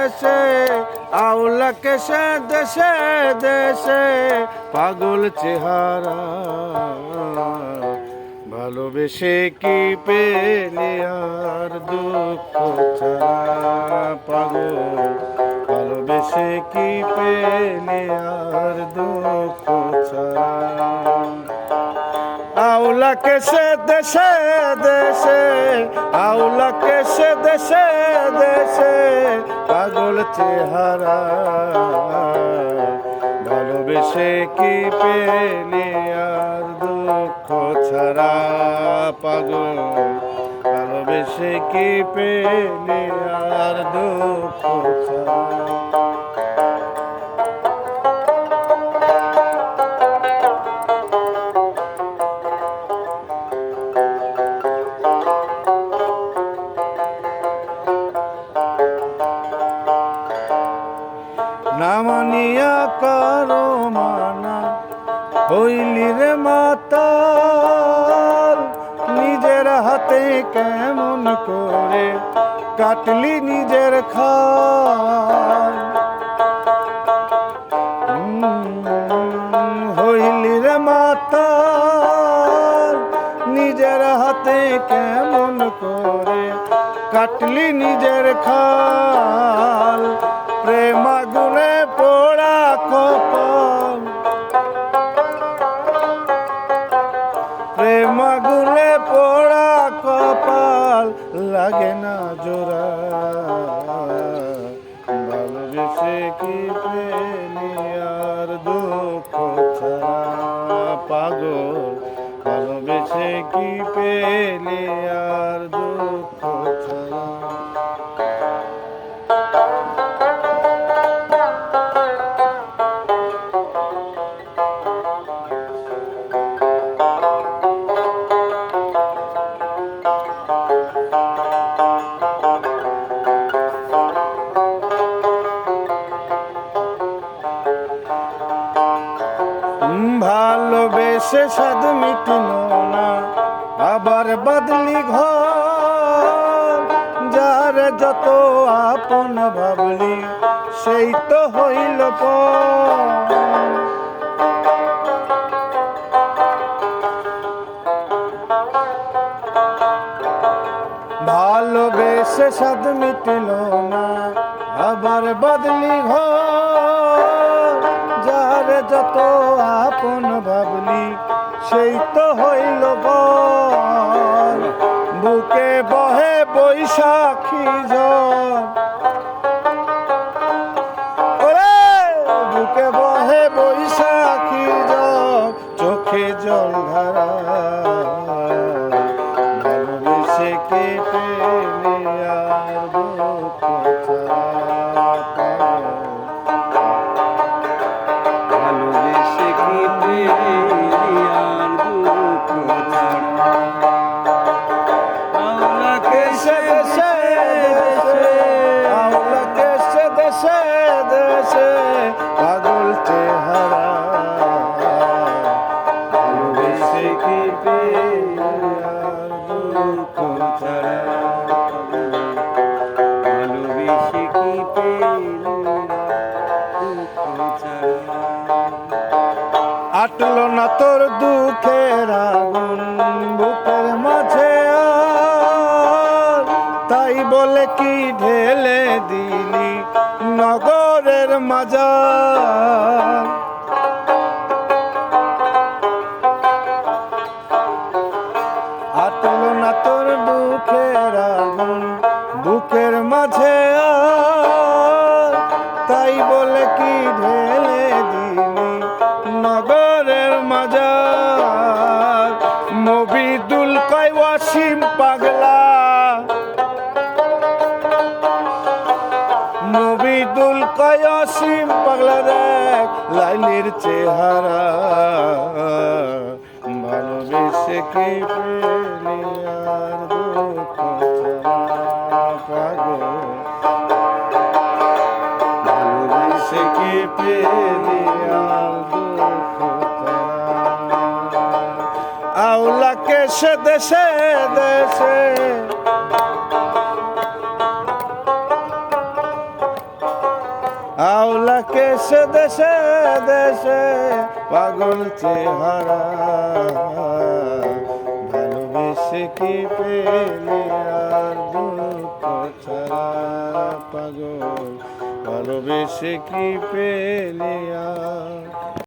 দেশে আউলা কেসে দেশে দেশে পাগল চেহারা ভালোবেসে কি পেলে আর দুঃখ ছাড়া পাগল ভালোবেসে কি পেলে আর দুঃখ ছাড়া আউলা কেসে দেশে দেশে আউলা কেসে দেশে দেশে পাগল চেহারা ভালোবেসে কি পেলে আর দুঃখ ছাড়া পাগল ভালোবেসে কি পেলে আর দুঃখ ছাড়া না মানিয়া কারো মানা হইলি রে মাতাল নিজের হাতে কেমন করে কাটলি নিজের খাল হইলি রে মাতাল নিজের হাতে কেমন করে কাটলি নিজের খাল প্রেম আগুনে পোড়া কপাল প্রেম আগুনে পোড়া কপাল লাগে না জোড়া ভালোবেসে কি পেলি আর দুঃখ ছাড়া পাগল ভালোবেসে কি পেলি আর দুঃখ ছাড়া ভালোবেসে স্বাদ মিটল না আবার বদলি ঘর যার যত আপন ভাবলি সেই তো হইল পর ভালোবেসে স্বাদ মিটল না আবার বদলি ঘর যার যত আপন ভাবলি সেই তো হইল বর বুকে বহে বৈশাখী ঝড় ওরে বুকে বহে বৈশাখী ঝড় চোখে জল ধারা ভালোবেসে কে পেলে আর দুঃখ ছাড়া ভালোবেসে কি পেলি আর দুঃখ ছাড়া আউলা কেসে দেশে দেশে আউলা কেসে দেশে দেশে পাগল চেহারা ভালোবেসে কি পেলি আর দুঃখ ছাড়া ভালোবেসে কি পেলি আটলো না তোর দুঃখের আগুন বুকের মাঝে তাই বলে কি ঢেলে দিলি নগরের মাজার আটলো না তোর দুঃখের আগুন বুকের মাঝে তাই বলে কি ঢেলে দিলি নগরের মাজার মবিদুল কয় ওয়াসিম পাগলা মবিদুল কয় ওয়াসিম পাগলা দেখ লাইলির চেহারা ভালোবেসে কি পেলি আর দুঃখ ছাড়া পাগল ভালোবেসে কি পেলি আর দুঃখ আউলা কেসে দেশে দেশে আওলাকে সে দেশে দেশে পাগল চেহারা ভালোবেসে কি পেলে আর দুঃখ ছাড়া পাগল ভালোবেসে কি পেলে আর